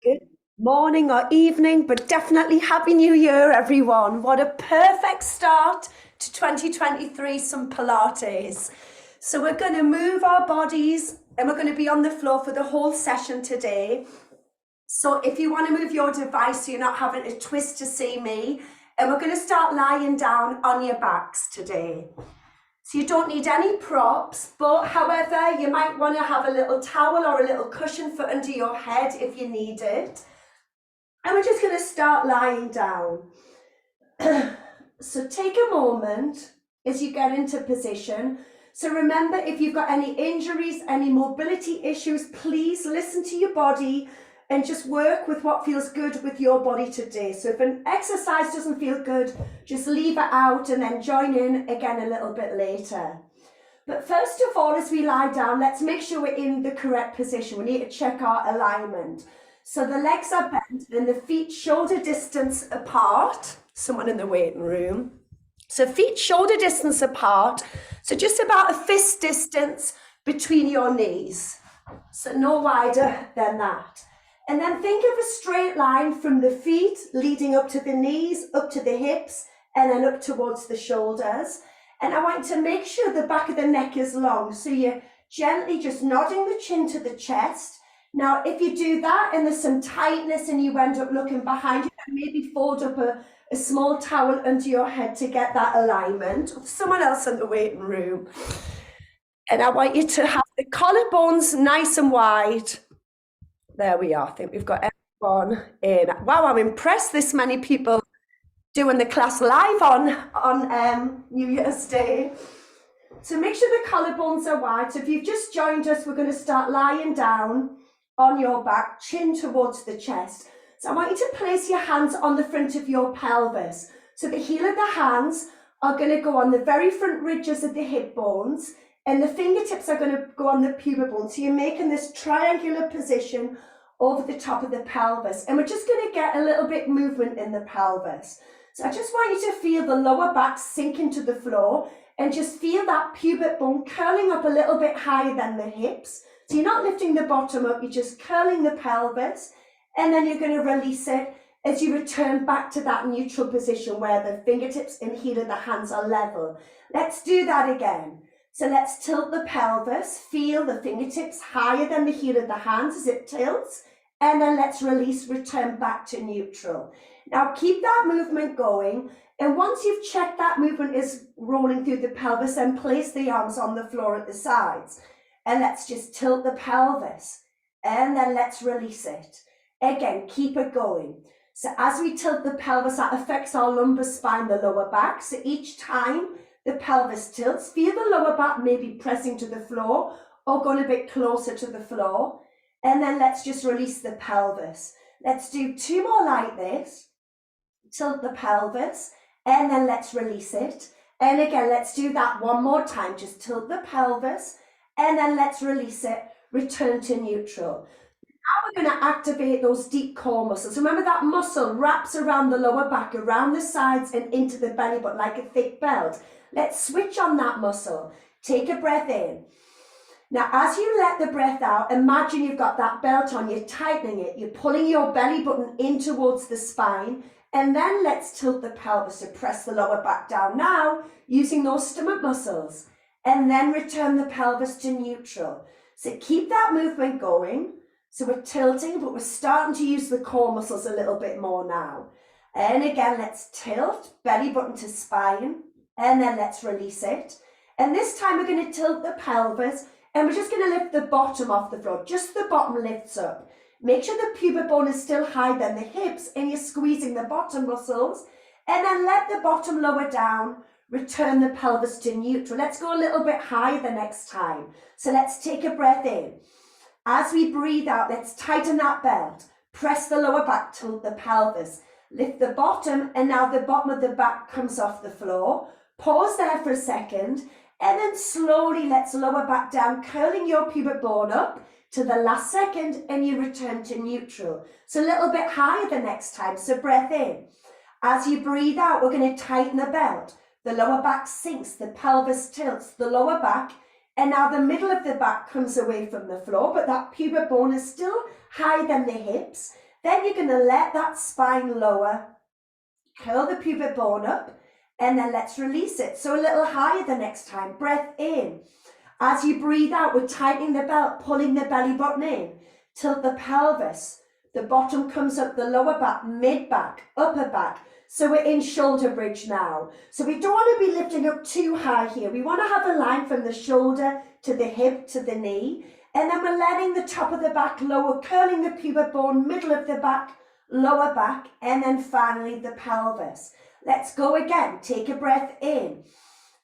Good morning or evening, but definitely Happy New Year, everyone. What a perfect start to 2023, some Pilates. So we're going to move our bodies and we're going to be on the floor for the whole session today. So if you want to move your device so you're not having to twist to see me, and we're going to start lying down on your backs today. So you don't need any props, but however, you might want to have a little towel or a little cushion for under your head if you need it. And we're just going to start lying down. So take a moment as you get into position. So remember, if you've got any injuries, any mobility issues, please listen to your body and just work with what feels good with your body today. So if an exercise doesn't feel good, just leave it out and then join in again a little bit later. But first of all, as we lie down, let's make sure we're in the correct position. We need to check our alignment. So the legs are bent and the feet shoulder distance apart. Someone in the waiting room. So feet shoulder distance apart. So just about a fist distance between your knees. So no wider than that. And then think of a straight line from the feet leading up to the knees, up to the hips, and then up towards the shoulders. And I want to make sure the back of the neck is long. So you're gently just nodding the chin to the chest. Now, if you do that and there's some tightness and you end up looking behind you, maybe fold up a small towel under your head to get that alignment. Someone else in the waiting room. And I want you to have the collarbones nice and wide. There we are. I think we've got everyone in. Wow, I'm impressed this many people doing the class live on New Year's Day. So make sure the collarbones are wide. So if you've just joined us, we're going to start lying down on your back, chin towards the chest. So I want you to place your hands on the front of your pelvis. So the heel of the hands are going to go on the very front ridges of the hip bones, and the fingertips are going to go on the pubic bone. So you're making this triangular position over the top of the pelvis. And we're just going to get a little bit movement in the pelvis. So I just want you to feel the lower back sink into the floor and just feel that pubic bone curling up a little bit higher than the hips. So you're not lifting the bottom up, you're just curling the pelvis, and then you're going to release it as you return back to that neutral position where the fingertips and heel of the hands are level. Let's do that again. So let's tilt the pelvis, feel the fingertips higher than the heel of the hands as it tilts, and then let's release, return back to neutral. Now keep that movement going, and once you've checked that movement is rolling through the pelvis, then place the arms on the floor at the sides. And let's just tilt the pelvis, and then let's release it. Again, keep it going. So as we tilt the pelvis, that affects our lumbar spine, the lower back. So each time the pelvis tilts, feel the lower back maybe pressing to the floor or going a bit closer to the floor. And then let's just release the pelvis. Let's do two more like this. Tilt the pelvis, and then let's release it. And again, let's do that one more time. Just tilt the pelvis, and then let's release it, return to neutral. Now we're going to activate those deep core muscles. Remember that muscle wraps around the lower back, around the sides and into the belly button like a thick belt. Let's switch on that muscle. Take a breath in. Now, as you let the breath out, imagine you've got that belt on, you're tightening it, you're pulling your belly button in towards the spine, and then let's tilt the pelvis to press the lower back down now, using those stomach muscles, and then return the pelvis to neutral. So keep that movement going. So we're tilting, but we're starting to use the core muscles a little bit more now. And again, let's tilt, belly button to spine, and then let's release it. And this time we're going to tilt the pelvis, and we're just going to lift the bottom off the floor. Just the bottom lifts up. Make sure the pubic bone is still higher than the hips, and you're squeezing the bottom muscles. And then let the bottom lower down. Return the pelvis to neutral. Let's go a little bit higher the next time. So let's take a breath in. As we breathe out, let's tighten that belt. Press the lower back, tilt the pelvis. Lift the bottom, and now the bottom of the back comes off the floor. Pause there for a second, and then slowly let's lower back down, curling your pubic bone up to the last second, and you return to neutral. So a little bit higher the next time, so breath in. As you breathe out, we're going to tighten the belt. The lower back sinks, the pelvis tilts, the lower back, and now the middle of the back comes away from the floor, but that pubic bone is still higher than the hips. Then you're going to let that spine lower, curl the pubic bone up, and then let's release it. So a little higher the next time. Breath in. As you breathe out, we're tightening the belt, pulling the belly button in. Tilt the pelvis. The bottom comes up, the lower back, mid back, upper back. So we're in shoulder bridge now. So we don't want to be lifting up too high here. We want to have a line from the shoulder to the hip to the knee. And then we're letting the top of the back lower, curling the pubic bone, middle of the back, lower back, and then finally the pelvis. Let's go again. Take a breath in.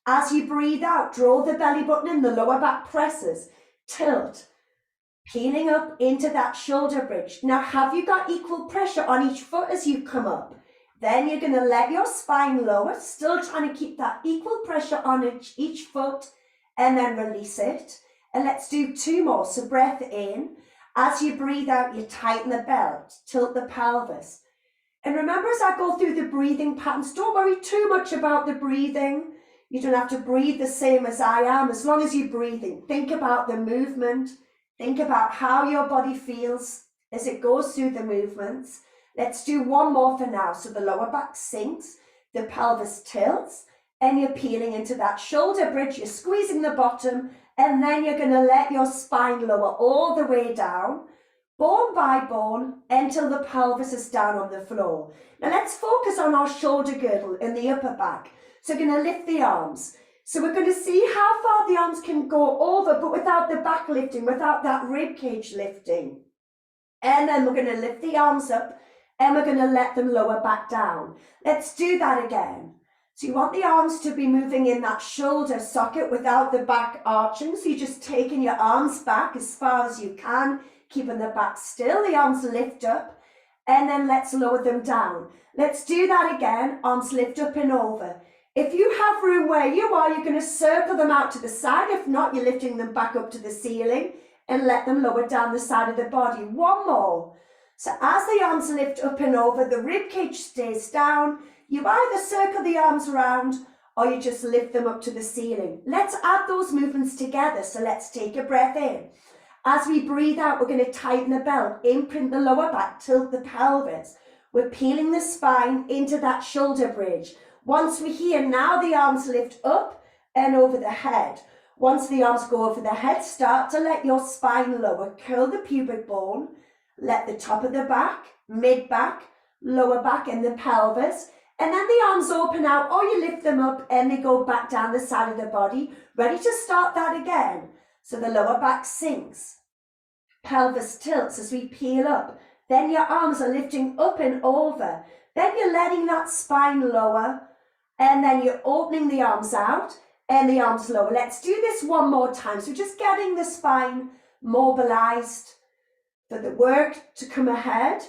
As you breathe out, draw the belly button in, the lower back presses, tilt, peeling up into that shoulder bridge. Now, have you got equal pressure on each foot as you come up? Then you're going to let your spine lower, still trying to keep that equal pressure on each foot, and then release it. And let's do 2 more. So breath in. As you breathe out, you tighten the belt, tilt the pelvis. And remember, as I go through the breathing patterns, don't worry too much about the breathing. You don't have to breathe the same as I am, as long as you're breathing. Think about the movement. Think about how your body feels as it goes through the movements. Let's do 1 more for now. So the lower back sinks, the pelvis tilts, and you're peeling into that shoulder bridge. You're squeezing the bottom, and then you're going to let your spine lower all the way down, bone by bone, until the pelvis is down on the floor. Now let's focus on our shoulder girdle in the upper back. So we're going to lift the arms. So we're going to see how far the arms can go over, but without the back lifting, without that rib cage lifting. And then we're going to lift the arms up, and we're going to let them lower back down. Let's do that again. So you want the arms to be moving in that shoulder socket without the back arching. So you're just taking your arms back as far as you can, keeping the back still. The arms lift up, and then let's lower them down. Let's do that again. Arms lift up and over. If you have room where you are, you're going to circle them out to the side. If not, you're lifting them back up to the ceiling and let them lower down the side of the body. 1 more. So as the arms lift up and over, the rib cage stays down. You either circle the arms around or you just lift them up to the ceiling. Let's add those movements together. So let's take a breath in. As we breathe out, we're going to tighten the belt, imprint the lower back, tilt the pelvis. We're peeling the spine into that shoulder bridge. Once we're here, now the arms lift up and over the head. Once the arms go over the head, start to let your spine lower. Curl the pubic bone. Let the top of the back, mid back, lower back and the pelvis. And then the arms open out, or you lift them up and they go back down the side of the body. Ready to start that again. So the lower back sinks. Pelvis tilts as we peel up. Then your arms are lifting up and over. Then you're letting that spine lower. And then you're opening the arms out and the arms lower. Let's do this 1 more time. So just getting the spine mobilized for the work to come ahead.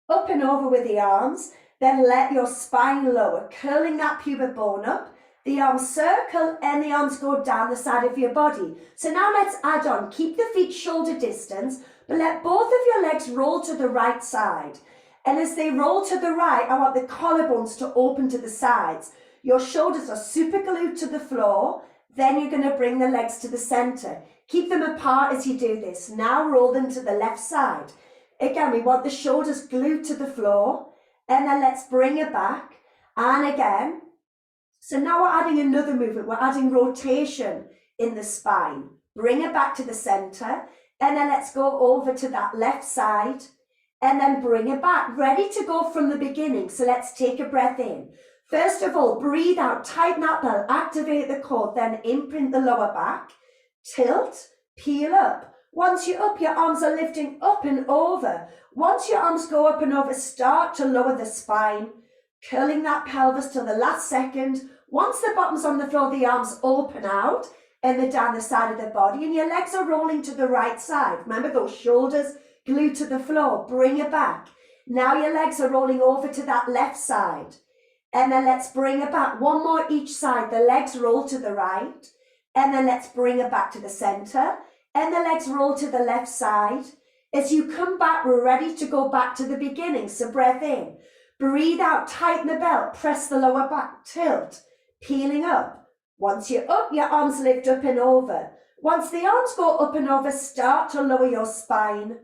Up and over with the arms. Then let your spine lower, curling that pubic bone up. The arms circle and the arms go down the side of your body. So now let's add on. Keep the feet shoulder distance, but let both of your legs roll to the right side. And as they roll to the right, I want the collarbones to open to the sides. Your shoulders are super glued to the floor. Then you're going to bring the legs to the center. Keep them apart as you do this. Now roll them to the left side. Again, we want the shoulders glued to the floor. And then let's bring it back. And again. So now we're adding another movement. We're adding rotation in the spine. Bring it back to the center. And then let's go over to that left side. And then bring it back. Ready to go from the beginning. So let's take a breath in. First of all, breathe out, tighten that belt, activate the core, then imprint the lower back, tilt, peel up. Once you're up, your arms are lifting up and over. Once your arms go up and over, start to lower the spine, curling that pelvis till the last second. Once the bottom's on the floor, the arms open out and they're down the side of the body and your legs are rolling to the right side. Remember those shoulders glued to the floor, bring it back. Now your legs are rolling over to that left side. And then let's bring it back. 1 more each side. The legs roll to the right. And then let's bring it back to the center. And the legs roll to the left side. As you come back, we're ready to go back to the beginning. So breath in. Breathe out. Tighten the belt. Press the lower back. Tilt. Peeling up. Once you're up, your arms lift up and over. Once the arms go up and over, start to lower your spine.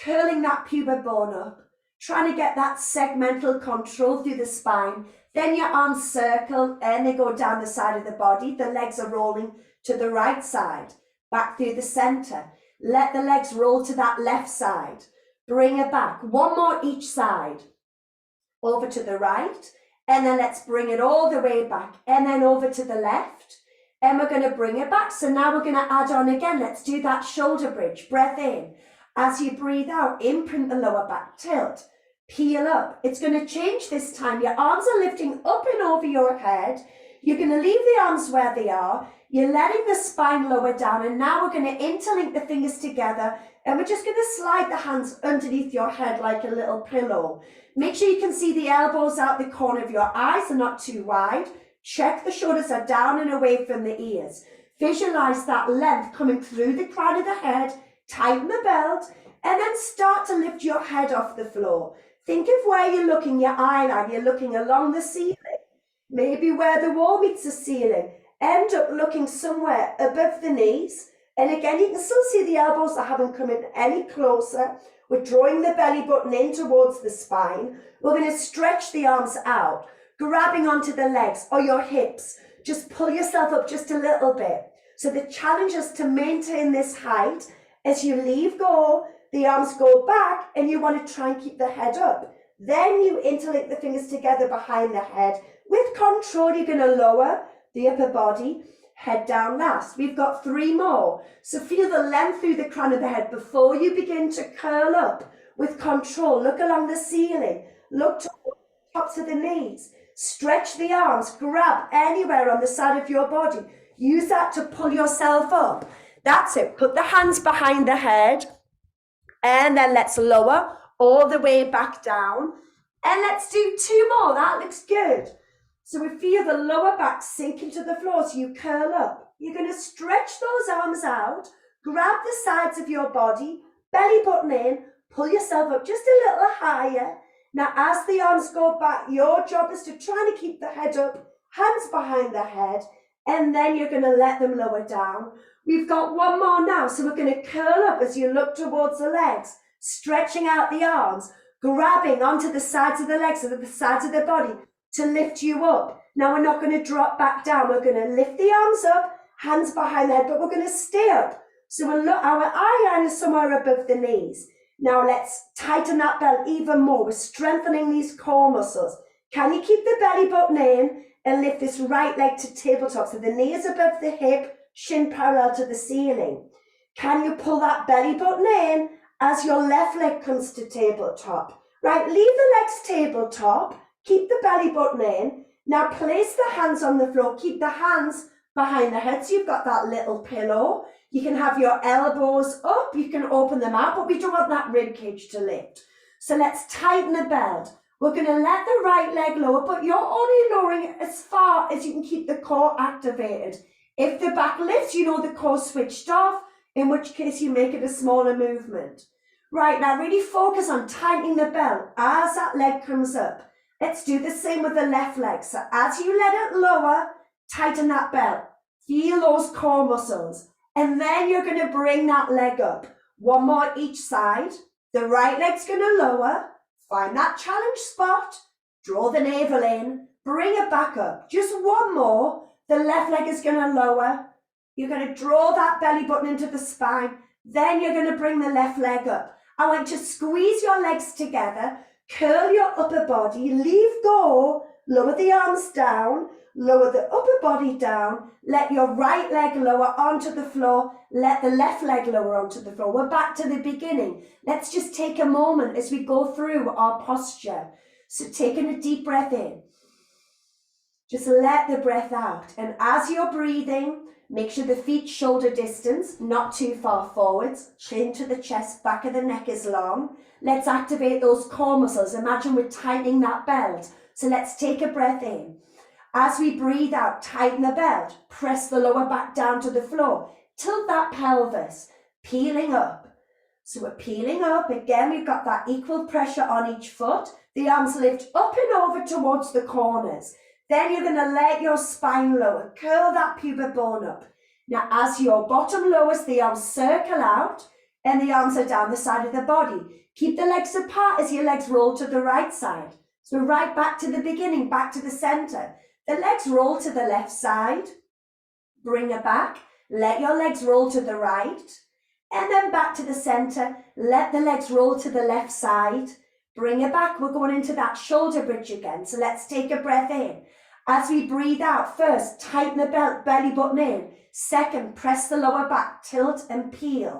Curling that pubic bone up. trying to get that segmental control through the spine. Then your arms circle and they go down the side of the body. The legs are rolling to the right side, back through the center. Let the legs roll to that left side. Bring it back. One more each side. Over to the right. And then let's bring it all the way back. And then over to the left. And we're going to bring it back. So now we're going to add on again. Let's do that shoulder bridge. Breath in. As you breathe out, imprint the lower back, tilt. Peel up. It's going to change this time. Your arms are lifting up and over your head. You're going to leave the arms where they are. You're letting the spine lower down. And now we're going to interlink the fingers together. And we're just going to slide the hands underneath your head like a little pillow. Make sure you can see the elbows out the corner of your eyes. They're not too wide. Check the shoulders are down and away from the ears. Visualize that length coming through the crown of the head. Tighten the belt. And then start to lift your head off the floor. Think of where you're looking, your eye line. You're looking along the ceiling. Maybe where the wall meets the ceiling. End up looking somewhere above the knees. And again, you can still see the elbows that haven't come in any closer. We're drawing the belly button in towards the spine. We're going to stretch the arms out, grabbing onto the legs or your hips. Just pull yourself up just a little bit. So the challenge is to maintain this height. As you leave go, the arms go back and you want to try and keep the head up. Then you interlink the fingers together behind the head. With control, you're going to lower the upper body, head down last. We've got 3 more. So feel the length through the crown of the head before you begin to curl up. With control, look along the ceiling. Look to the tops of the knees. Stretch the arms. Grab anywhere on the side of your body. Use that to pull yourself up. That's it. Put the hands behind the head. And then let's lower all the way back down. And let's do 2 more. That looks good. So we feel the lower back sink into the floor, so you curl up. You're going to stretch those arms out, grab the sides of your body, belly button in, pull yourself up just a little higher. Now, as the arms go back, your job is to try to keep the head up, hands behind the head, and then you're going to let them lower down. We've got 1 more now, so we're going to curl up as you look towards the legs, stretching out the arms, grabbing onto the sides of the legs or the sides of the body, to lift you up. Now we're not going to drop back down. We're going to lift the arms up, hands behind the head, but we're going to stay up. So we'll look, our eye line is somewhere above the knees. Now let's tighten that belt even more. We're strengthening these core muscles. Can you keep the belly button in and lift this right leg to tabletop? So the knee is above the hip, shin parallel to the ceiling. Can you pull that belly button in as your left leg comes to tabletop? Right, leave the legs tabletop. Keep the belly button in. Now place the hands on the floor. Keep the hands behind the head so you've got that little pillow. You can have your elbows up. You can open them out, but we don't want that rib cage to lift. So let's tighten the belt. We're going to let the right leg lower, but you're only lowering it as far as you can keep the core activated. If the back lifts, you know the core switched off, in which case you make it a smaller movement. Right, now really focus on tightening the belt as that leg comes up. Let's do the same with the left leg. So as you let it lower, tighten that belt. Feel those core muscles. And then you're going to bring that leg up. 1 more each side. The right leg's going to lower. Find that challenge spot. Draw the navel in. Bring it back up. Just 1 more. The left leg is going to lower. You're going to draw that belly button into the spine. Then you're going to bring the left leg up. I want you to squeeze your legs together. Curl your upper body, leave go, lower the arms down, lower the upper body down, let your right leg lower onto the floor, let the left leg lower onto the floor. We're back to the beginning. Let's just take a moment as we go through our posture. So taking a deep breath in, just let the breath out. And as you're breathing, make sure the feet shoulder distance, not too far forwards, chin to the chest, back of the neck is long. Let's activate those core muscles. Imagine we're tightening that belt. So let's take a breath in. As we breathe out, tighten the belt. Press the lower back down to the floor. Tilt that pelvis. Peeling up. So we're peeling up. Again, we've got that equal pressure on each foot. The arms lift up and over towards the corners. Then you're going to let your spine lower. Curl that pubic bone up. Now, as your bottom lowers, the arms circle out. and the arms are down the side of the body. Keep the legs apart as your legs roll to the right side. So right back to the beginning, back to the center. The legs roll to the left side. Bring it back. Let your legs roll to the right. And then back to the center. Let the legs roll to the left side. Bring it back. We're going into that shoulder bridge again. So let's take a breath in. As we breathe out, first, tighten the belt, belly button in. Second, press the lower back, tilt and peel.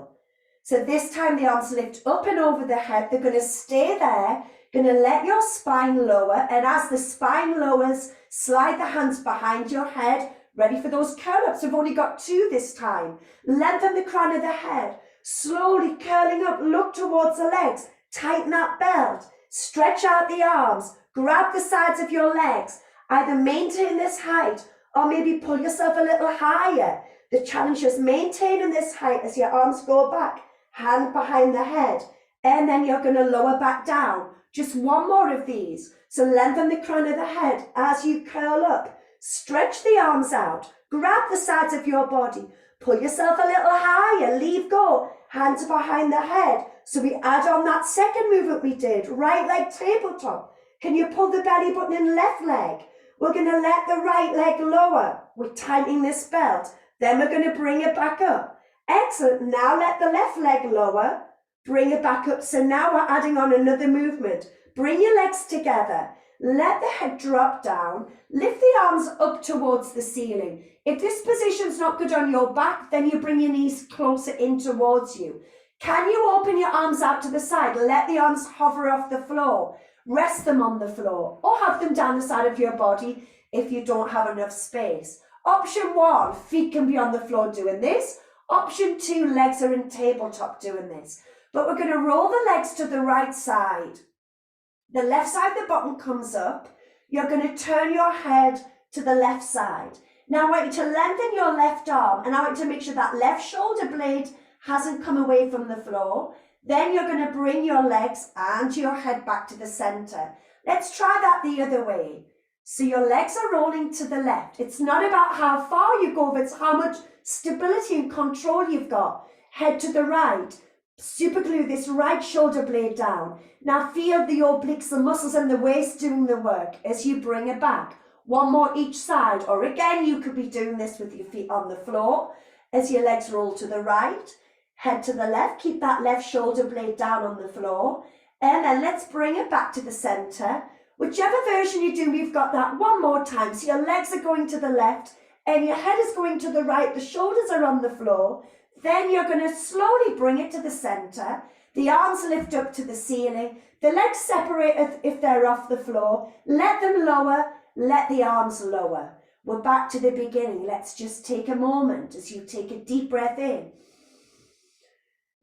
So this time the arms lift up and over the head. They're going to stay there. Going to let your spine lower. And as the spine lowers, slide the hands behind your head. Ready for those curl-ups. We've only got 2 this time. Lengthen the crown of the head. Slowly curling up, look towards the legs. Tighten that belt. Stretch out the arms. Grab the sides of your legs. Either maintain this height or maybe pull yourself a little higher. The challenge is maintaining this height as your arms go back. Hand behind the head. And then you're going to lower back down. Just 1 more of these. So lengthen the crown of the head as you curl up. Stretch the arms out. Grab the sides of your body. Pull yourself a little higher. Leave go. Hands behind the head. So we add on that second movement we did. Right leg tabletop. Can you pull the belly button in left leg? We're going to let the right leg lower. We're tightening this belt. Then we're going to bring it back up. Excellent. Now let the left leg lower. Bring it back up. So now we're adding on another movement. Bring your legs together. Let the head drop down. Lift the arms up towards the ceiling. If this position's not good on your back, then you bring your knees closer in towards you. Can you open your arms out to the side? Let the arms hover off the floor. Rest them on the floor or have them down the side of your body if you don't have enough space. Option 1, feet can be on the floor doing this. Option 2, legs are in tabletop doing this. But we're going to roll the legs to the right side. The left side of the bottom comes up. You're going to turn your head to the left side. Now I want you to lengthen your left arm and I want you to make sure that left shoulder blade hasn't come away from the floor. Then you're going to bring your legs and your head back to the center. Let's try that the other way. So your legs are rolling to the left. It's not about how far you go, but it's how much stability and control you've got. Head to the right. Super glue this right shoulder blade down. Now feel the obliques, the muscles in the waist doing the work as you bring it back. 1 more each side, or again, you could be doing this with your feet on the floor as your legs roll to the right. Head to the left, keep that left shoulder blade down on the floor. And then let's bring it back to the center. Whichever version you do, we've got that 1 more time. So your legs are going to the left and your head is going to the right. The shoulders are on the floor. Then you're going to slowly bring it to the center. The arms lift up to the ceiling. The legs separate if they're off the floor. Let them lower. Let the arms lower. We're back to the beginning. Let's just take a moment as you take a deep breath in.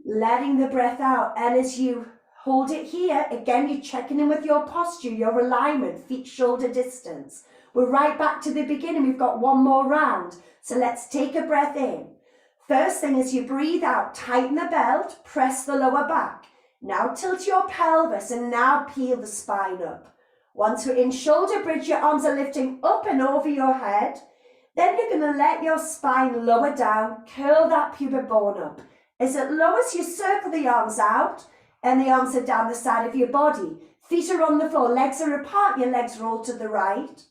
Letting the breath out. And as you hold it here, again, you're checking in with your posture, your alignment, feet shoulder distance. We're right back to the beginning. We've got 1 more round. So let's take a breath in. First thing is you breathe out, tighten the belt, press the lower back. Now tilt your pelvis and now peel the spine up. Once we're in shoulder bridge, your arms are lifting up and over your head. Then you're going to let your spine lower down, curl that pubic bone up. As it lowers, you circle the arms out and the arms are down the side of your body. Feet are on the floor, legs are apart, your legs roll to the right.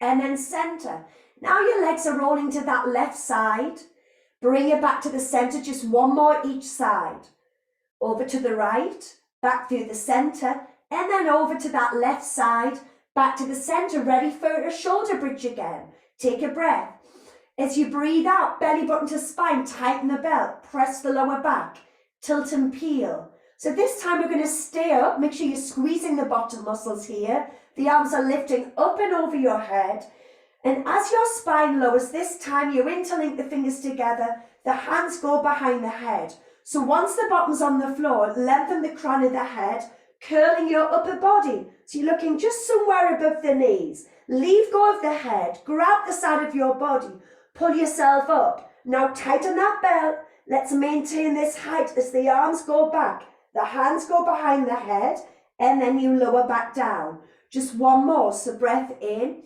And then center. Now your legs are rolling to that left side. Bring it back to the center, just 1 more each side. Over to the right, back through the center, and then over to that left side, back to the center, ready for a shoulder bridge again. Take a breath. As you breathe out, belly button to spine, tighten the belt, press the lower back, tilt and peel. So this time we're going to stay up, make sure you're squeezing the bottom muscles here. The arms are lifting up and over your head. And as your spine lowers, this time you interlink the fingers together, the hands go behind the head. So once the bottom's on the floor, lengthen the crown of the head, curling your upper body. So you're looking just somewhere above the knees. Leave go of the head, grab the side of your body, pull yourself up. Now tighten that belt. Let's maintain this height as the arms go back, the hands go behind the head, and then you lower back down. Just 1 more, so breath in.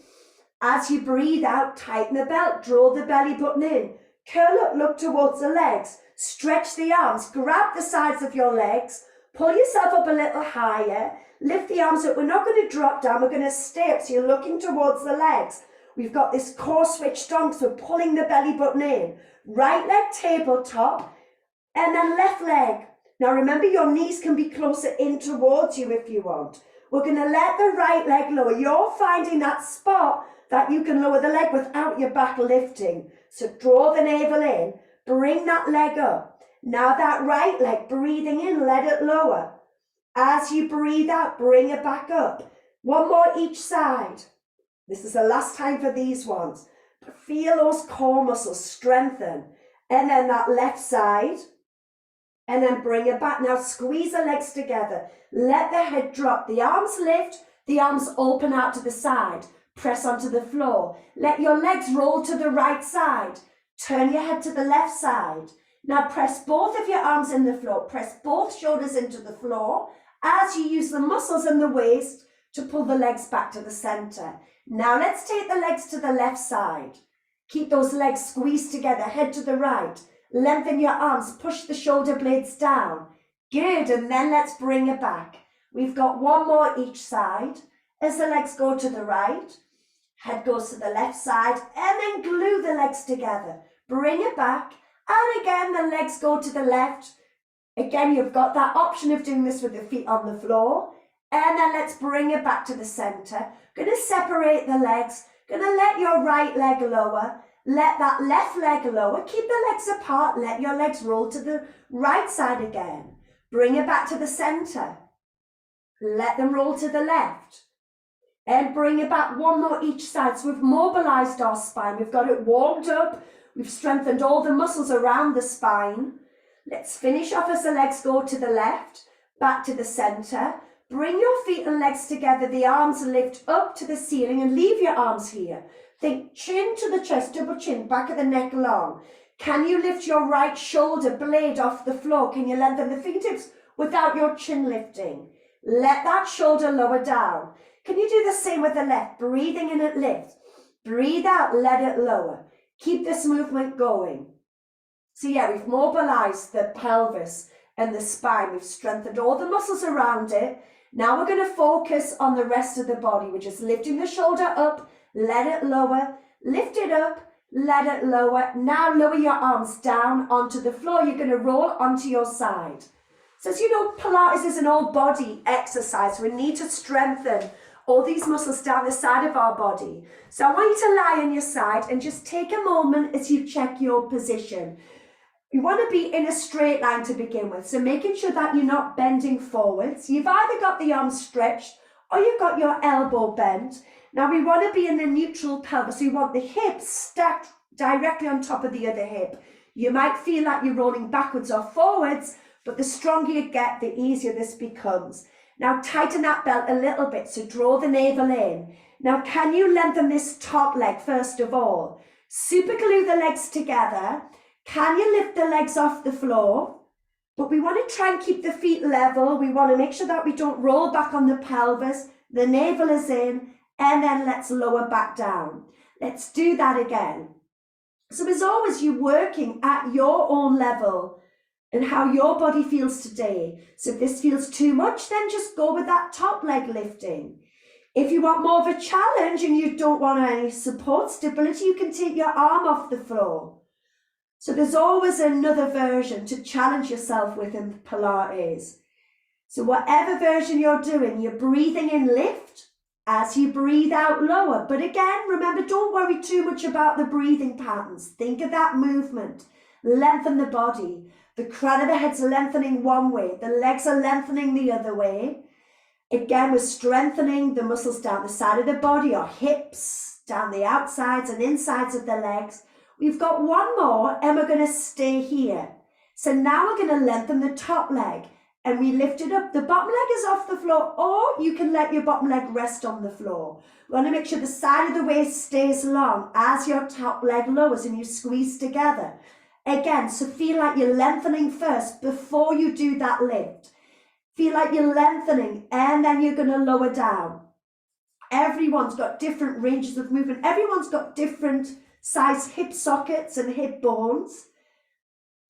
As you breathe out, tighten the belt, draw the belly button in. Curl up, look towards the legs. Stretch the arms, grab the sides of your legs, pull yourself up a little higher, lift the arms up. We're not going to drop down, we're going to stay up, so you're looking towards the legs. We've got this core switched on, so we're pulling the belly button in. Right leg tabletop, and then left leg. Now remember, your knees can be closer in towards you if you want. We're going to let the right leg lower. You're finding that spot that you can lower the leg without your back lifting. So draw the navel in, bring that leg up. Now that right leg, breathing in, let it lower. As you breathe out, bring it back up. One more each side. This is the last time for these ones. But feel those core muscles strengthen. And then that left side. And then bring it back. Now squeeze the legs together. Let the head drop. The arms lift. The arms open out to the side. Press onto the floor. Let your legs roll to the right side. Turn your head to the left side. Now press both of your arms in the floor. Press both shoulders into the floor as you use the muscles in the waist to pull the legs back to the center. Now let's take the legs to the left side. Keep those legs squeezed together, head to the right. Lengthen your arms, push the shoulder blades down. Good, and then let's bring it back. We've got one more each side. As the legs go to the right, head goes to the left side, and then glue the legs together. Bring it back, and again the legs go to the left. Again, you've got that option of doing this with the feet on the floor. And then let's bring it back to the center. Going to separate the legs. Going to let your right leg lower. Let that left leg lower. Keep the legs apart. Let your legs roll to the right side again. Bring it back to the center. Let them roll to the left. And bring it back one more each side. So we've mobilized our spine. We've got it warmed up. We've strengthened all the muscles around the spine. Let's finish off as the legs go to the left, back to the center. Bring your feet and legs together. The arms lift up to the ceiling and leave your arms here. Think chin to the chest, double chin, back of the neck long. Can you lift your right shoulder blade off the floor? Can you lengthen the fingertips without your chin lifting? Let that shoulder lower down. Can you do the same with the left? Breathing in, it lifts. Breathe out, let it lower. Keep this movement going. So yeah, we've mobilized the pelvis and the spine. We've strengthened all the muscles around it. Now we're going to focus on the rest of the body. We're just lifting the shoulder up, let it lower, lift it up, let it lower. Now lower your arms down onto the floor. You're going to roll onto your side. So as you know, Pilates is an all body exercise. We need to strengthen all these muscles down the side of our body. So I want you to lie on your side and just take a moment as you check your position. You want to be in a straight line to begin with, so making sure that you're not bending forwards. You've either got the arms stretched or you've got your elbow bent. Now we want to be in the neutral pelvis, so you want the hips stacked directly on top of the other hip. You might feel like you're rolling backwards or forwards, but the stronger you get, the easier this becomes. Now tighten that belt a little bit, so draw the navel in. Now can you lengthen this top leg first of all? Super glue the legs together. Can you lift the legs off the floor? But we want to try and keep the feet level. We want to make sure that we don't roll back on the pelvis. The navel is in, and then let's lower back down. Let's do that again. So as always, you're working at your own level and how your body feels today. So if this feels too much, then just go with that top leg lifting. If you want more of a challenge and you don't want any support stability, you can take your arm off the floor. So there's always another version to challenge yourself with in Pilates. So whatever version you're doing, you're breathing in, lift. As you breathe out, lower. But again, remember, don't worry too much about the breathing patterns. Think of that movement. Lengthen the body. The crown of the head's lengthening one way. The legs are lengthening the other way. Again, we're strengthening the muscles down the side of the body, our hips, down the outsides and insides of the legs. We've got one more and we're going to stay here. So now we're going to lengthen the top leg and we lift it up. The bottom leg is off the floor, or you can let your bottom leg rest on the floor. We want to make sure the side of the waist stays long as your top leg lowers and you squeeze together. Again, so feel like you're lengthening first before you do that lift. Feel like you're lengthening and then you're going to lower down. Everyone's got different ranges of movement. Everyone's got different size hip sockets and hip bones.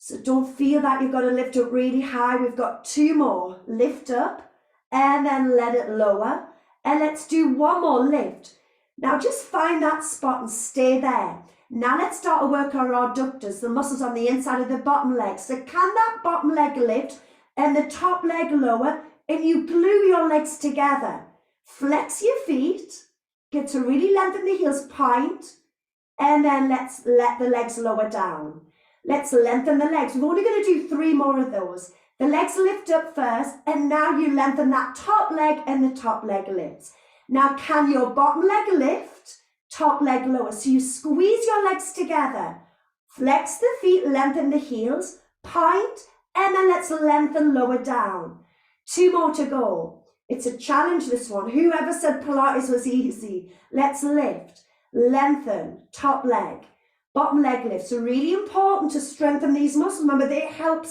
So don't feel that you've got to lift up really high. We've got 2 more. Lift up and then let it lower. And let's do 1 more lift. Now just find that spot and stay there. Now let's start to work on our adductors, the muscles on the inside of the bottom leg. So can that bottom leg lift and the top leg lower, and you glue your legs together. Flex your feet, get to really lengthen the heels, point, and then let's let the legs lower down. Let's lengthen the legs. We're only going to do 3 more of those. The legs lift up first, and now you lengthen that top leg and the top leg lifts. Now can your bottom leg lift, top leg lower? So you squeeze your legs together. Flex the feet, lengthen the heels, point, and then let's lengthen lower down. 2 more to go. It's a challenge, this one. Whoever said Pilates was easy? Let's lift, lengthen, top leg, bottom leg lift. So really important to strengthen these muscles. Remember, they help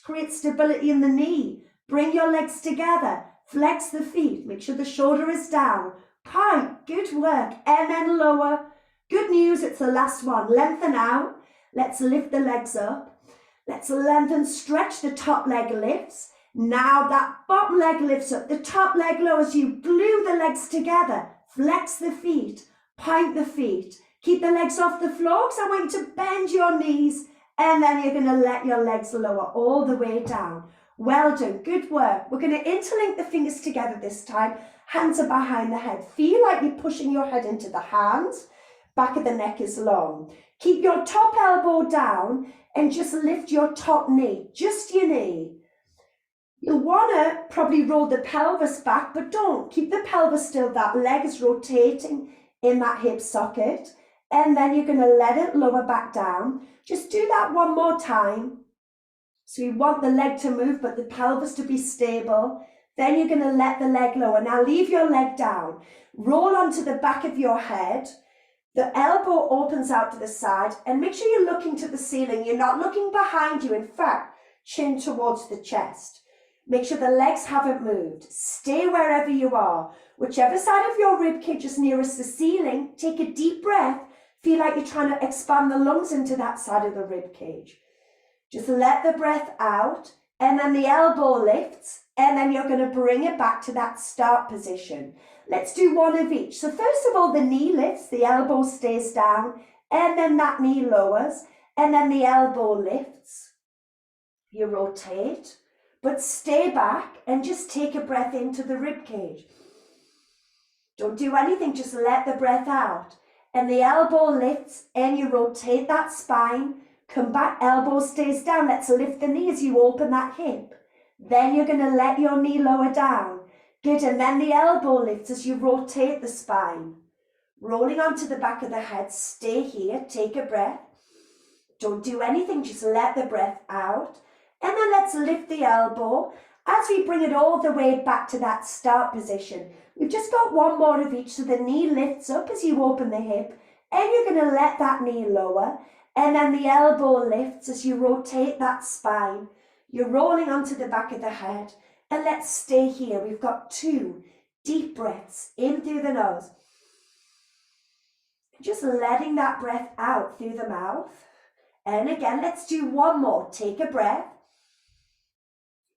create stability in the knee. Bring your legs together. Flex the feet. Make sure the shoulder is down. Point. Good work. And then lower. Good news. It's the last one. Lengthen out. Let's lift the legs up. Let's lengthen. Stretch. The top leg lifts. Now that bottom leg lifts up. The top leg lowers. You glue the legs together. Flex the feet. Point the feet. Keep the legs off the floor because I want you to bend your knees. And then you're going to let your legs lower all the way down. Well done, good work. We're going to interlink the fingers together this time. Hands are behind the head. Feel like you're pushing your head into the hands. Back of the neck is long. Keep your top elbow down and just lift your top knee, just your knee. You'll want to probably roll the pelvis back, but don't. Keep the pelvis still. That leg is rotating in that hip socket. And then you're going to let it lower back down. Just do that 1 more time. So you want the leg to move, but the pelvis to be stable. Then you're going to let the leg lower. Now leave your leg down. Roll onto the back of your head. The elbow opens out to the side. And make sure you're looking to the ceiling. You're not looking behind you. In fact, chin towards the chest. Make sure the legs haven't moved. Stay wherever you are. Whichever side of your rib cage is nearest the ceiling, take a deep breath. Feel like you're trying to expand the lungs into that side of the rib cage. Just let the breath out, and then the elbow lifts, and then you're going to bring it back to that start position. Let's do 1 of each. So first of all, the knee lifts, the elbow stays down, and then that knee lowers, and then the elbow lifts. You rotate, but stay back and just take a breath into the rib cage. Don't do anything, just let the breath out. And the elbow lifts and you rotate that spine. Come back, elbow stays down. Let's lift the knee as you open that hip. Then you're going to let your knee lower down. Good, and then the elbow lifts as you rotate the spine. Rolling onto the back of the head, stay here, take a breath. Don't do anything, just let the breath out. And then let's lift the elbow as we bring it all the way back to that start position. We've just got 1 more of each, so the knee lifts up as you open the hip, and you're going to let that knee lower, and then the elbow lifts as you rotate that spine. You're rolling onto the back of the head, and let's stay here. We've got 2 deep breaths in through the nose. Just letting that breath out through the mouth. And again, let's do 1 more. Take a breath.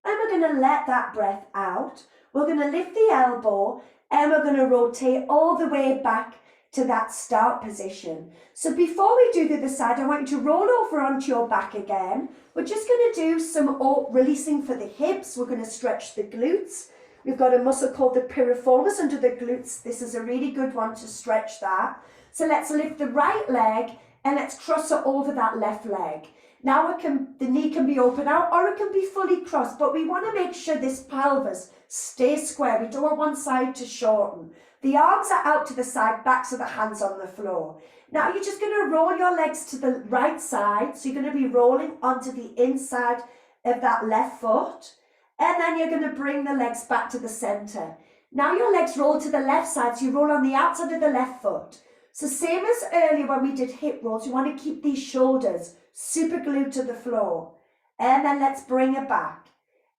And we're going to let that breath out. We're going to lift the elbow and we're going to rotate all the way back to that start position. So before we do the other side, I want you to roll over onto your back again. We're just going to do some releasing for the hips. We're going to stretch the glutes. We've got a muscle called the piriformis under the glutes. This is a really good one to stretch that. So let's lift the right leg and let's cross it over that left leg. Now the knee can be open out or it can be fully crossed, but we want to make sure this pelvis stays square. We don't want one side to shorten. The arms are out to the side, backs of the hands on the floor. Now you're just going to roll your legs to the right side. So you're going to be rolling onto the inside of that left foot. And then you're going to bring the legs back to the center. Now your legs roll to the left side, so you roll on the outside of the left foot. So same as earlier when we did hip rolls, you want to keep these shoulders super glued to the floor. And then let's bring it back.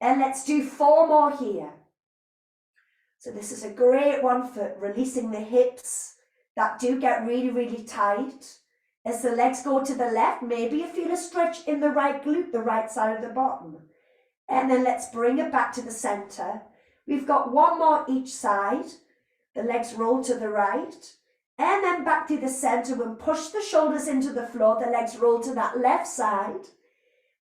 And let's do 4 more here. So this is a great one for releasing the hips that do get really, really tight. As the legs go to the left, maybe you feel a stretch in the right glute, the right side of the bottom. And then let's bring it back to the center. We've got one more each side. The legs roll to the right. And then back to the center. We'll push the shoulders into the floor. The legs roll to that left side.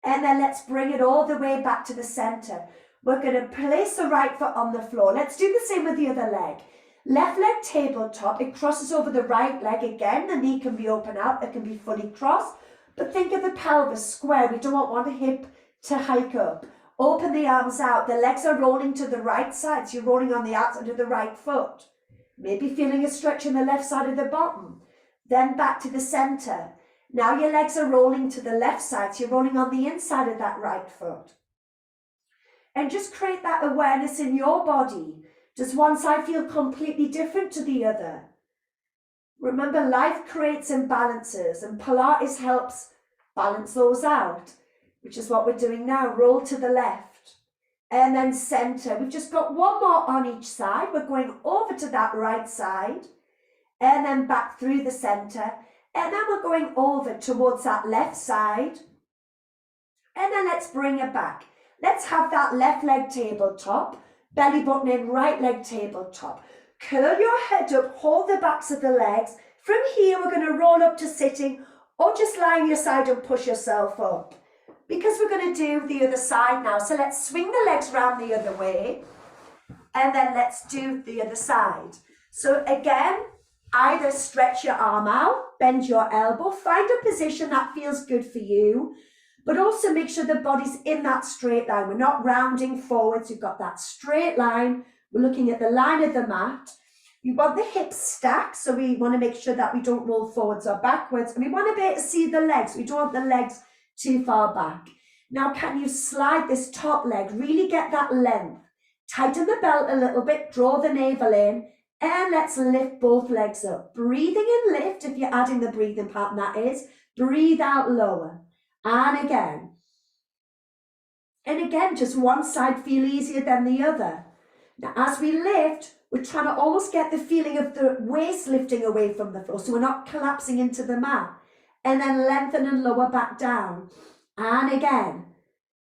And then let's bring it all the way back to the center. We're going to place the right foot on the floor. Let's do the same with the other leg. Left leg tabletop. It crosses over the right leg again. The knee can be open out. It can be fully crossed. But think of the pelvis square. We don't want the hip to hike up. Open the arms out. The legs are rolling to the right side. So you're rolling on the outside of the right foot. Maybe feeling a stretch in the left side of the bottom. Then back to the center. Now your legs are rolling to the left side. So you're rolling on the inside of that right foot. And just create that awareness in your body. Does one side feel completely different to the other? Remember, life creates imbalances and Pilates helps balance those out, which is what we're doing now. Roll to the left and then center. We've just got one more on each side. We're going over to that right side and then back through the center. And then we're going over towards that left side. And then let's bring it back. Let's have that left leg tabletop, belly button in, right leg tabletop. Curl your head up, hold the backs of the legs. From here, we're going to roll up to sitting or just lie on your side and push yourself up. Because we're going to do the other side now. So let's swing the legs round the other way. And then let's do the other side. So again, either stretch your arm out, bend your elbow, find a position that feels good for you. But also make sure the body's in that straight line. We're not rounding forwards. We've got that straight line. We're looking at the line of the mat. We want the hips stacked. So we want to make sure that we don't roll forwards or backwards. And we want to be able to see the legs. We don't want the legs too far back. Now, can you slide this top leg? Really get that length. Tighten the belt a little bit. Draw the navel in. And let's lift both legs up. Breathing in lift, if you're adding the breathing part, and that is. Breathe out lower. And again. And again, just one side feel easier than the other. Now, as we lift, we're trying to almost get the feeling of the waist lifting away from the floor, so we're not collapsing into the mat. And then lengthen and lower back down. And again.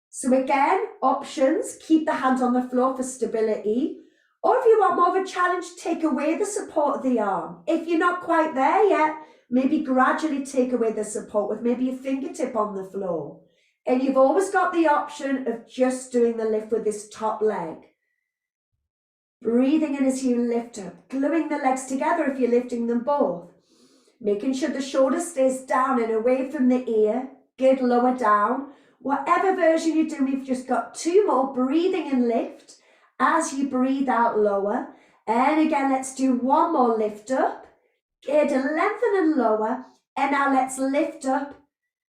So again, options, keep the hand on the floor for stability. Or if you want more of a challenge, take away the support of the arm. If you're not quite there yet, maybe gradually take away the support with maybe a fingertip on the floor. And you've always got the option of just doing the lift with this top leg. Breathing in as you lift up, gluing the legs together if you're lifting them both. Making sure the shoulder stays down and away from the ear. Good, lower down. Whatever version you do, we've just got two more. Breathing in lift as you breathe out lower. And again, let's do one more lift up. Good, and lengthen and lower. And now let's lift up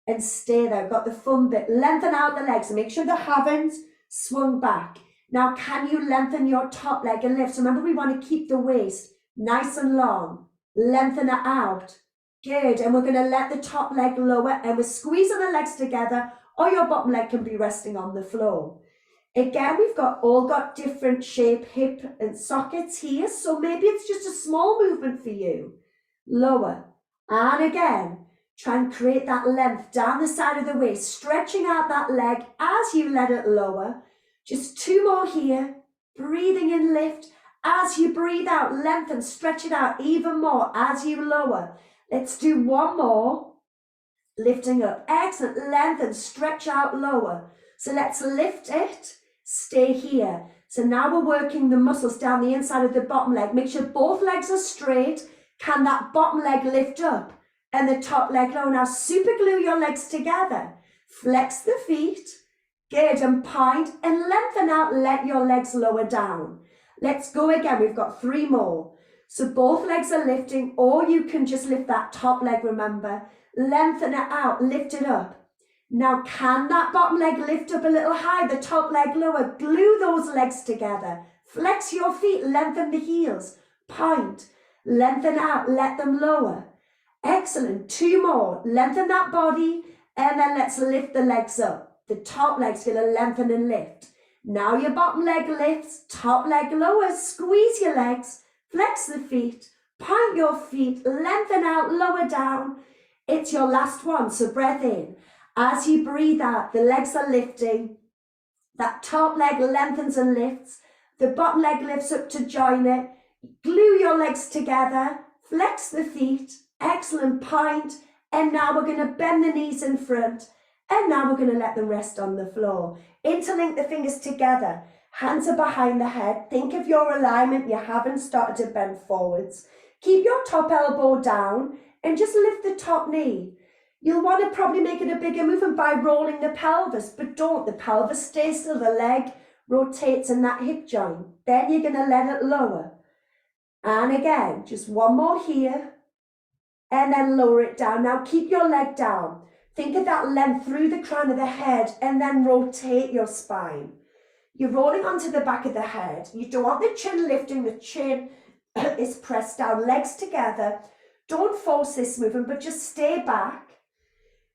and stay there. Got the fun bit. Lengthen out the legs and make sure they haven't swung back. Now, can you lengthen your top leg and lift? So remember, we want to keep the waist nice and long. Lengthen it out. Good. And we're going to let the top leg lower and we're squeezing the legs together, or your bottom leg can be resting on the floor. Again, we've all got different shape, hip and sockets here. So maybe it's just a small movement for you. Lower. And again, try and create that length down the side of the waist, stretching out that leg as you let it lower. Just two more here. Breathing in lift. As you breathe out, lengthen, stretch it out even more as you lower. Let's do one more. Lifting up. Excellent. Lengthen, stretch out lower. So let's lift it. Stay here. So now we're working the muscles down the inside of the bottom leg. Make sure both legs are straight. Can that bottom leg lift up and the top leg low? Now super glue your legs together. Flex the feet. Good, and point and lengthen out. Let your legs lower down. Let's go again. We've got three more. So both legs are lifting, or you can just lift that top leg, remember. Lengthen it out, lift it up. Now, can that bottom leg lift up a little high, the top leg lower? Glue those legs together. Flex your feet, lengthen the heels. Point, lengthen out, let them lower. Excellent. Two more. Lengthen that body, and then let's lift the legs up. The top leg's going to lengthen and lift. Now your bottom leg lifts, top leg lowers. Squeeze your legs, flex the feet, point your feet, lengthen out, lower down. It's your last one, so breath in. As you breathe out, the legs are lifting. That top leg lengthens and lifts. The bottom leg lifts up to join it. Glue your legs together. Flex the feet. Excellent point. And now we're going to bend the knees in front. And now we're going to let them rest on the floor. Interlink the fingers together. Hands are behind the head. Think of your alignment. You haven't started to bend forwards. Keep your top elbow down and just lift the top knee. You'll want to probably make it a bigger movement by rolling the pelvis, but don't. The pelvis stays still. The leg rotates in that hip joint. Then you're going to let it lower. And again, just one more here. And then lower it down. Now keep your leg down. Think of that length through the crown of the head and then rotate your spine. You're rolling onto the back of the head. You don't want the chin lifting. The chin is pressed down. Legs together. Don't force this movement, but just stay back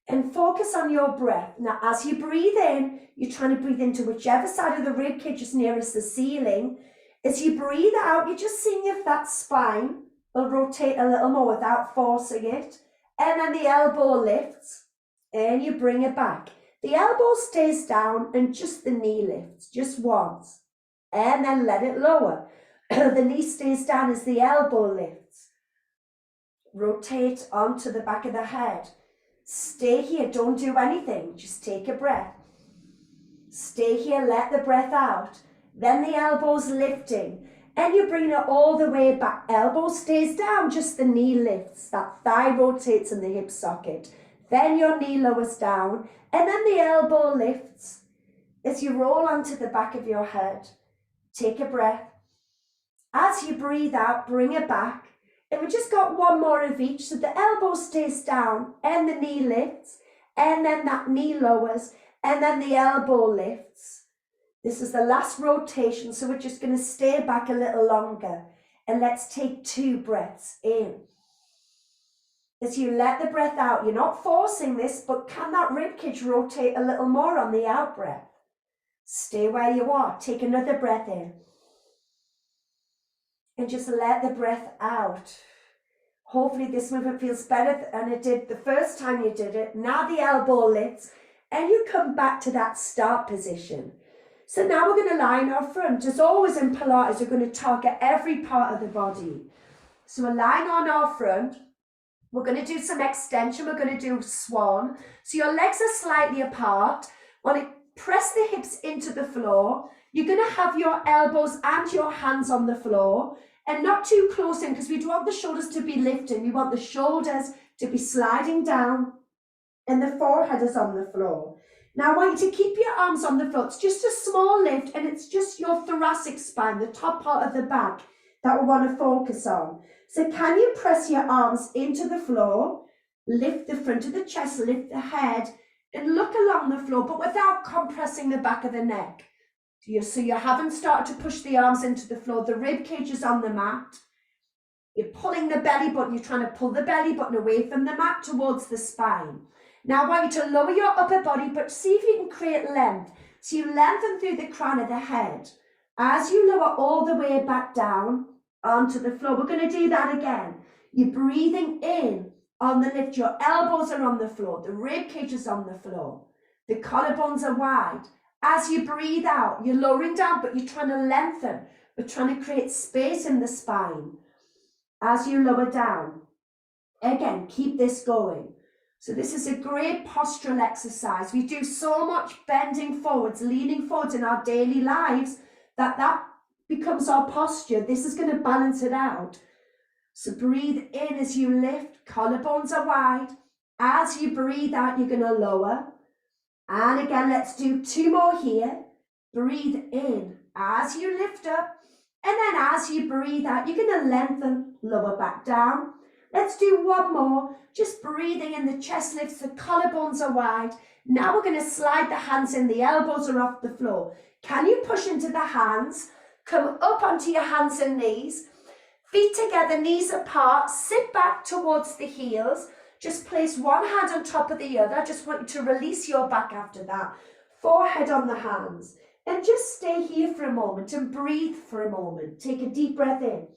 and focus on your breath. Now, as you breathe in, you're trying to breathe into whichever side of the rib cage is nearest the ceiling. As you breathe out, you're just seeing if that spine will rotate a little more without forcing it. And then the elbow lifts and you bring it back. The elbow stays down and just the knee lifts, just once. And then let it lower. The knee stays down as the elbow lifts. Rotate onto the back of the head. Stay here, don't do anything, just take a breath. Stay here, let the breath out. Then the elbows lifting. And you bring it all the way back. Elbow stays down, just the knee lifts. That thigh rotates in the hip socket. Then your knee lowers down. And then the elbow lifts. As you roll onto the back of your head, take a breath. As you breathe out, bring it back. And we just got one more of each. So the elbow stays down and the knee lifts. And then that knee lowers. And then the elbow lifts. This is the last rotation, so we're just going to stay back a little longer. And let's take 2 breaths in. As you let the breath out, you're not forcing this, but can that ribcage rotate a little more on the out breath? Stay where you are. Take another breath in. And just let the breath out. Hopefully this movement feels better than it did the first time you did it. Now the elbow lifts and you come back to that start position. So now we're going to line our front. As always in Pilates, we're going to target every part of the body. So we're lying on our front. We're going to do some extension. We're going to do swan. So your legs are slightly apart. Want to press the hips into the floor. You're going to have your elbows and your hands on the floor and not too close in because we don't want the shoulders to be lifting. We want the shoulders to be sliding down and the forehead is on the floor. Now I want you to keep your arms on the floor. It's just a small lift and it's just your thoracic spine, the top part of the back that we want to focus on. So can you press your arms into the floor, lift the front of the chest, lift the head and look along the floor but without compressing the back of the neck. So you haven't started to push the arms into the floor. The rib cage is on the mat. You're pulling the belly button. You're trying to pull the belly button away from the mat towards the spine. Now I want you to lower your upper body, but see if you can create length. So you lengthen through the crown of the head. As you lower all the way back down onto the floor, we're going to do that again. You're breathing in on the lift. Your elbows are on the floor. The rib cage is on the floor. The collarbones are wide. As you breathe out, you're lowering down, but you're trying to lengthen. We're trying to create space in the spine. As you lower down, again, keep this going. So this is a great postural exercise. We do so much bending forwards, leaning forwards in our daily lives that becomes our posture. This is going to balance it out. So breathe in as you lift. Collarbones are wide. As you breathe out, you're going to lower. And again, let's do 2 more here. Breathe in as you lift up. And then as you breathe out, you're going to lengthen, lower back down. Let's do 1 more. Just breathing in, the chest lifts, the collarbones are wide. Now we're going to slide the hands in. The elbows are off the floor. Can you push into the hands? Come up onto your hands and knees. Feet together, knees apart. Sit back towards the heels. Just place one hand on top of the other. I just want you to release your back after that. Forehead on the hands. And just stay here for a moment and breathe for a moment. Take a deep breath in.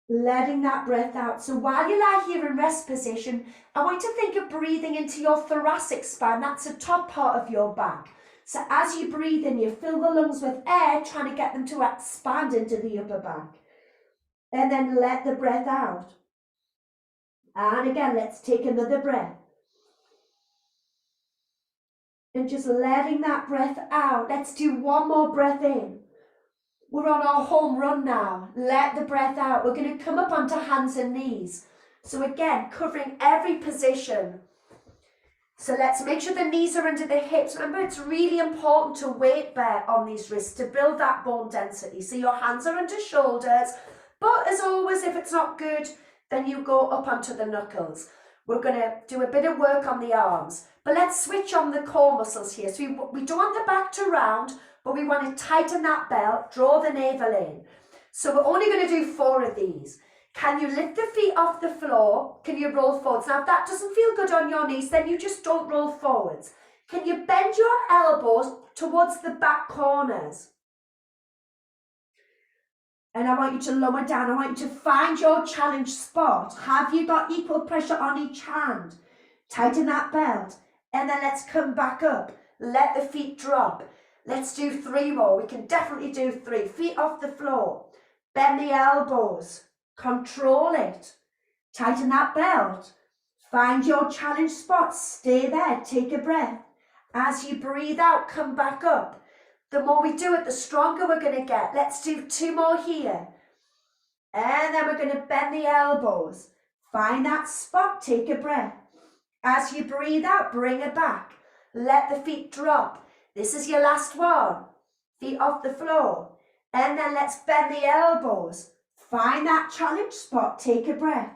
letting that breath out. So while you lie here in rest position, I want you to think of breathing into your thoracic spine. That's the top part of your back. So as you breathe in, you fill the lungs with air, trying to get them to expand into the upper back. And then let the breath out. And again, let's take another breath. And just letting that breath out. Let's do one more breath in. We're on our home run now. Let the breath out. We're going to come up onto hands and knees. So again, covering every position. So let's make sure the knees are under the hips. Remember, it's really important to weight bear on these wrists to build that bone density. So your hands are under shoulders. But as always, if it's not good, then you go up onto the knuckles. We're going to do a bit of work on the arms. But let's switch on the core muscles here. So we don't want the back to round, but we want to tighten that belt, draw the navel in. So we're only going to do 4 of these. Can you lift the feet off the floor? Can you roll forwards? Now, if that doesn't feel good on your knees, then you just don't roll forwards. Can you bend your elbows towards the back corners? And I want you to lower down. I want you to find your challenge spot. Have you got equal pressure on each hand? Tighten that belt. And then let's come back up. Let the feet drop. Let's do 3 more. We can definitely do 3. Feet off the floor. Bend the elbows. Control it. Tighten that belt. Find your challenge spot. Stay there. Take a breath. As you breathe out, come back up. The more we do it, the stronger we're going to get. Let's do 2 more here. And then we're going to bend the elbows. Find that spot. Take a breath. As you breathe out, bring it back. Let the feet drop. This is your last one. Feet off the floor. And then let's bend the elbows. Find that challenge spot. Take a breath.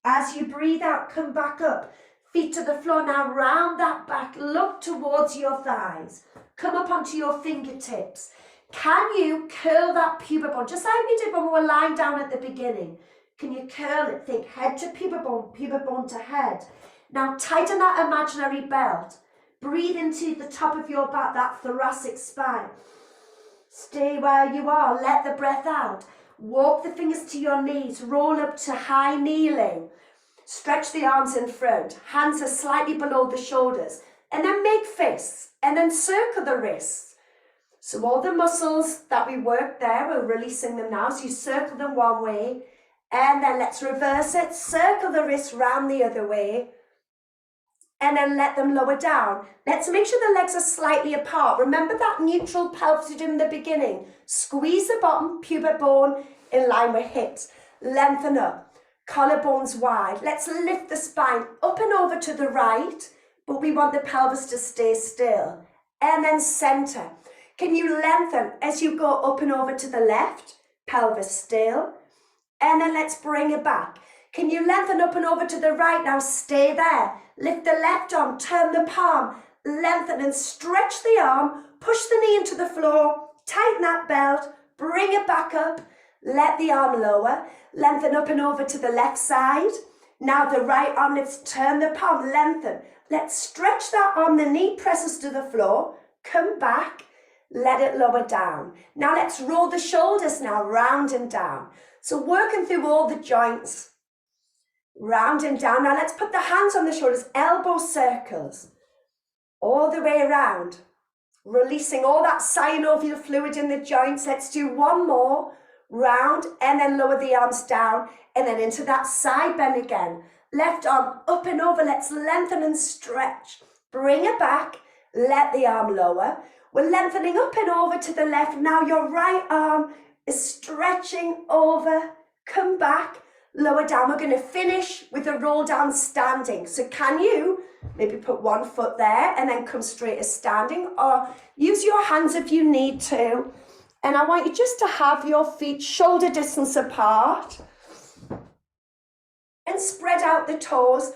As you breathe out, come back up. Feet to the floor. Now round that back. Look towards your thighs. Come up onto your fingertips. Can you curl that pubic bone? Just like we did when we were lying down at the beginning. Can you curl it? Think head to pubic bone to head. Now tighten that imaginary belt. Breathe into the top of your back, that thoracic spine. Stay where you are. Let the breath out. Walk the fingers to your knees. Roll up to high kneeling. Stretch the arms in front. Hands are slightly below the shoulders. And then make fists. And then circle the wrists. So all the muscles that we worked there, we're releasing them now. So you circle them one way. And then let's reverse it. Circle the wrists round the other way. And then let them lower down. Let's make sure the legs are slightly apart. Remember that neutral pelvis we did in the beginning. Squeeze the bottom pubic bone in line with hips. Lengthen up. Collarbones wide. Let's lift the spine up and over to the right, but we want the pelvis to stay still. And then center. Can you lengthen as you go up and over to the left? Pelvis still. And then let's bring it back. Can you lengthen up and over to the right? Now stay there. Lift the left arm, turn the palm, lengthen and stretch the arm, push the knee into the floor, tighten that belt, bring it back up, let the arm lower, lengthen up and over to the left side. Now the right arm lifts, turn the palm, lengthen. Let's stretch that arm, the knee presses to the floor, come back, let it lower down. Now let's roll the shoulders now, round and down. So working through all the joints. Round and down. Now let's put the hands on the shoulders, elbow circles, all the way around, releasing all that synovial fluid in the joints. Let's do 1 more, round, and then lower the arms down, and then into that side bend again. Left arm up and over. Let's lengthen and stretch. Bring it back, let the arm lower. We're lengthening up and over to the left. Now your right arm is stretching over, come back, lower down. We're going to finish with a roll down standing. So can you maybe put 1 foot there and then come straight as standing, or use your hands if you need to. And I want you just to have your feet shoulder distance apart and spread out the toes.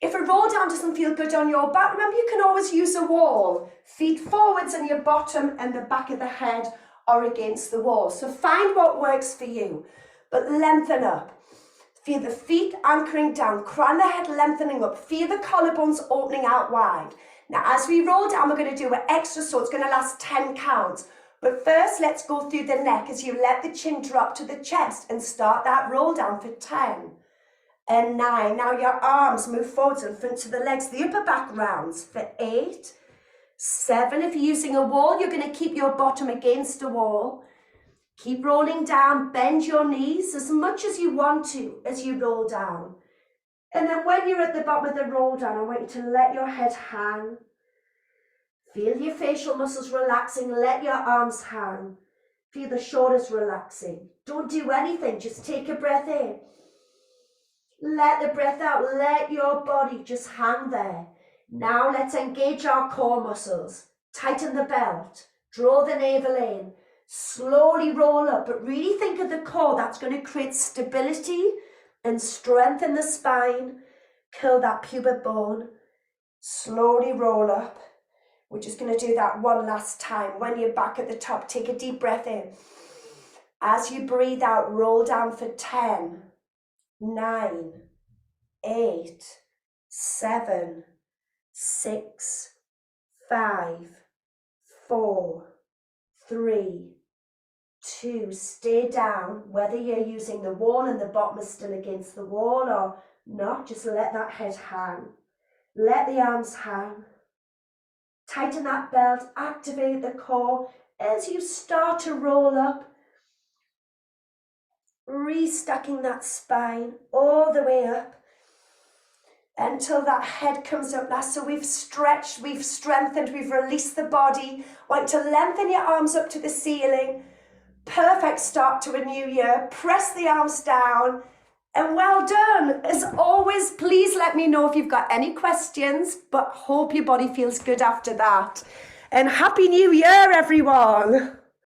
If a roll down doesn't feel good on your back, remember you can always use a wall. Feet forwards and your bottom and the back of the head are against the wall. So find what works for you, but lengthen up. Feel the feet anchoring down, crown the head lengthening up. Feel the collarbones opening out wide. Now, as we roll down, we're going to do an extra, so it's going to last 10 counts. But first, let's go through the neck as you let the chin drop to the chest and start that roll down for 10 and 9. Now your arms move forwards in front to the legs, the upper back rounds for 8, 7. If you're using a wall, you're going to keep your bottom against the wall. Keep rolling down, bend your knees as much as you want to as you roll down. And then when you're at the bottom of the roll down, I want you to let your head hang. Feel your facial muscles relaxing, let your arms hang. Feel the shoulders relaxing. Don't do anything, just take a breath in. Let the breath out, let your body just hang there. Now let's engage our core muscles. Tighten the belt, draw the navel in, slowly roll up, but really think of the core. That's going to create stability and strengthen the spine. Curl that pubic bone, slowly roll up. We're just going to do that one last time. When you're back at the top, take a deep breath in. As you breathe out, roll down for 10, 9, 8, 7, 6, 5, 4, 3, 2. Stay down. Whether you're using the wall and the bottom is still against the wall or not, just let that head hang. Let the arms hang. Tighten that belt, activate the core as you start to roll up, restacking that spine all the way up until that head comes up last. So we've stretched, we've strengthened, we've released the body. Want to lengthen your arms up to the ceiling. Perfect start to a new year. Press the arms down. And well done. As always, please let me know if you've got any questions, but hope your body feels good after that. And Happy New Year, everyone.